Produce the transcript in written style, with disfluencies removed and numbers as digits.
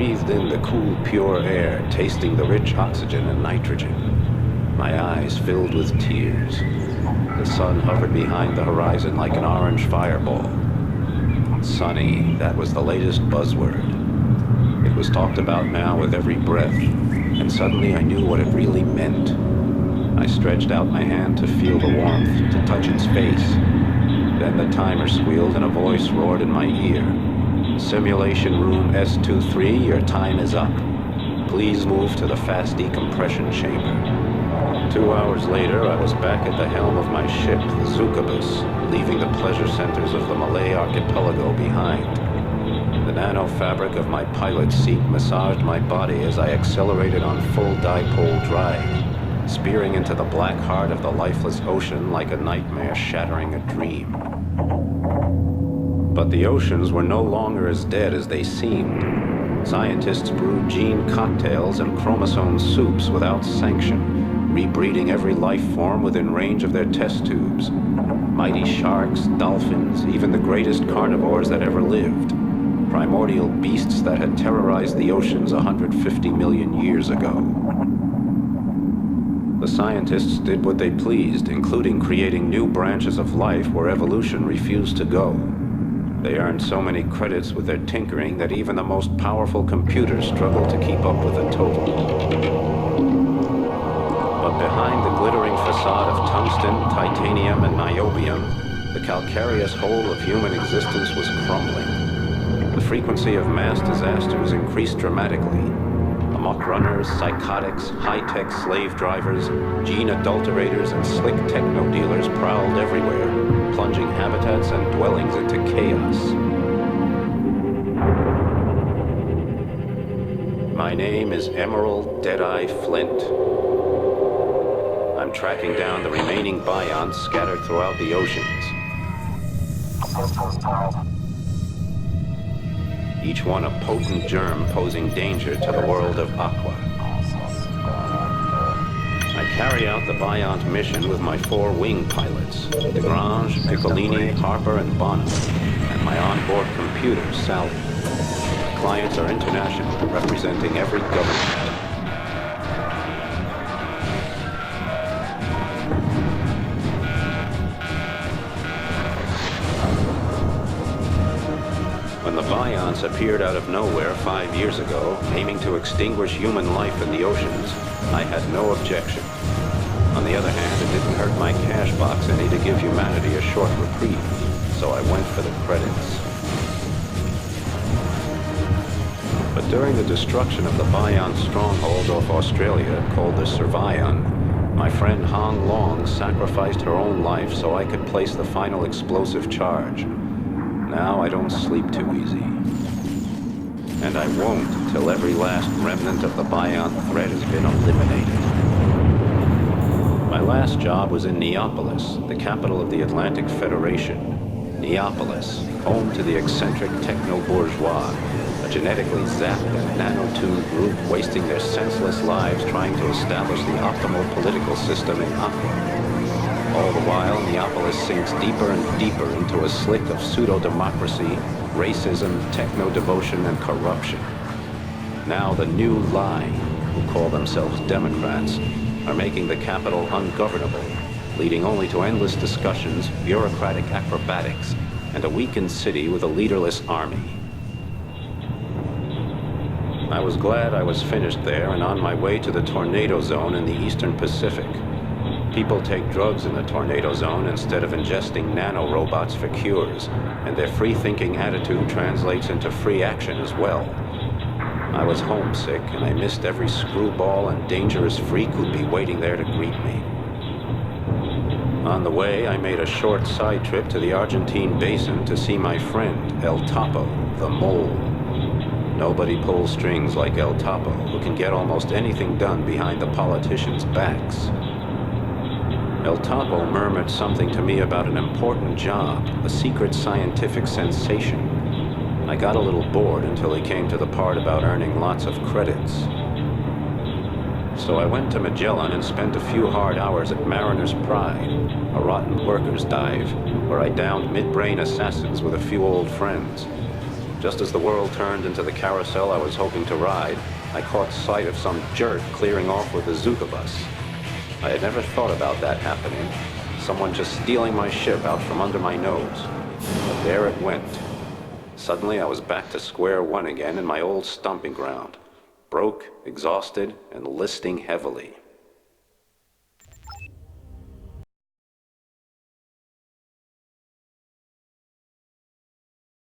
breathed in the cool, pure air, tasting the rich oxygen and nitrogen. My eyes filled with tears. The sun hovered behind the horizon like an orange fireball. Sunny, that was the latest buzzword. It was talked about now with every breath, and suddenly I knew what it really meant. I stretched out my hand to feel the warmth, to touch its face. Then the timer squealed and a voice roared in my ear. Simulation room S23, your time is up. Please move to the fast decompression chamber. 2 hours later, I was back at the helm of my ship, the Zukabus, leaving the pleasure centers of the Malay archipelago behind. The nano-fabric of my pilot seat massaged my body as I accelerated on full dipole drive, spearing into the black heart of the lifeless ocean like a nightmare shattering a dream. But the oceans were no longer as dead as they seemed. Scientists brewed gene cocktails and chromosome soups without sanction, rebreeding every life form within range of their test tubes. Mighty sharks, dolphins, even the greatest carnivores that ever lived. Primordial beasts that had terrorized the oceans 150 million years ago. The scientists did what they pleased, including creating new branches of life where evolution refused to go. They earned so many credits with their tinkering that even the most powerful computers struggled to keep up with the total. But behind the glittering facade of tungsten, titanium, and niobium, the calcareous whole of human existence was crumbling. The frequency of mass disasters increased dramatically. Amok runners, psychotics, high-tech slave drivers, gene adulterators, and slick techno dealers prowled everywhere, plunging habitats and dwellings into chaos. My name is Emerald Deadeye Flint. I'm tracking down the remaining bions scattered throughout the oceans. Each one a potent germ posing danger to the world of Aqua. I carry out the Biont mission with my 4 wing pilots, Desgrange, Piccolini, Harper, and Bonham, and my onboard computer, Sally. My clients are international, representing every government. When the Bions appeared out of nowhere 5 years ago, aiming to extinguish human life in the oceans, I had no objection. On the other hand, it didn't hurt my cash box any to give humanity a short reprieve, so I went for the credits. But during the destruction of the Bion stronghold off Australia, called the Survion, my friend Hong Long sacrificed her own life so I could place the final explosive charge. Now I don't sleep too easy. And I won't till every last remnant of the Bion threat has been eliminated. My last job was in Neapolis, the capital of the Atlantic Federation. Neapolis, home to the eccentric techno-bourgeois, a genetically zapped and nanotuned group wasting their senseless lives trying to establish the optimal political system in Aqua. All the while, Neapolis sinks deeper and deeper into a slick of pseudo-democracy, racism, techno-devotion, and corruption. Now the new line, who call themselves Democrats, are making the capital ungovernable, leading only to endless discussions, bureaucratic acrobatics, and a weakened city with a leaderless army. I was glad I was finished there and on my way to the tornado zone in the Eastern Pacific. People take drugs in the tornado zone instead of ingesting nanorobots for cures, and their free-thinking attitude translates into free action as well. I was homesick, and I missed every screwball and dangerous freak who'd be waiting there to greet me. On the way, I made a short side trip to the Argentine basin to see my friend, El Topo, the mole. Nobody pulls strings like El Topo, who can get almost anything done behind the politicians' backs. El Topo murmured something to me about an important job, a secret scientific sensation. I got a little bored until he came to the part about earning lots of credits. So I went to Magellan and spent a few hard hours at Mariner's Pride, a rotten workers' dive, where I downed mid-brain assassins with a few old friends. Just as the world turned into the carousel I was hoping to ride, I caught sight of some jerk clearing off with a Zuka bus. I had never thought about that happening. Someone just stealing my ship out from under my nose. But there it went. Suddenly I was back to square one again in my old stomping ground. Broke, exhausted, and listing heavily.